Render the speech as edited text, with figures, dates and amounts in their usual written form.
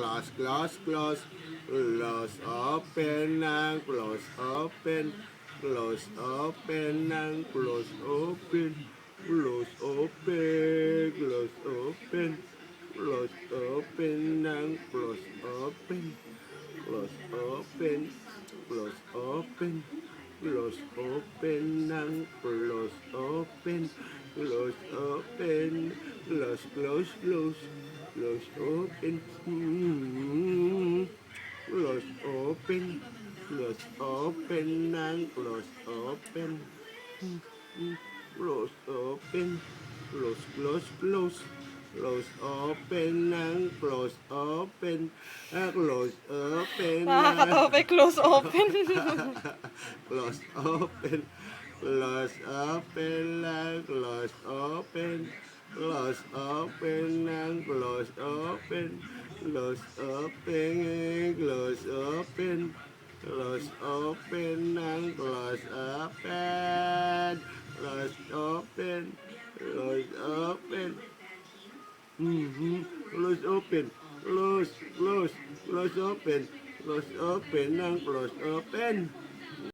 close, close, close, close, open and close, open, close, open and close, open, close, open, close, open, close, open and close, open, close, open, close, open, close, open and close, open, close, open, close, close, close, close, open, close, open, close, open and close, open, close, open, close, close, close. Close, open, and close, open, close, open, Nakakatawa pa yung close open. close, open, close, open, and close, open, close, open, and close, open, close, open, close, open, close, open, and close, open, close, open, close, open. Close open. Close, close, close open. Close open and close open.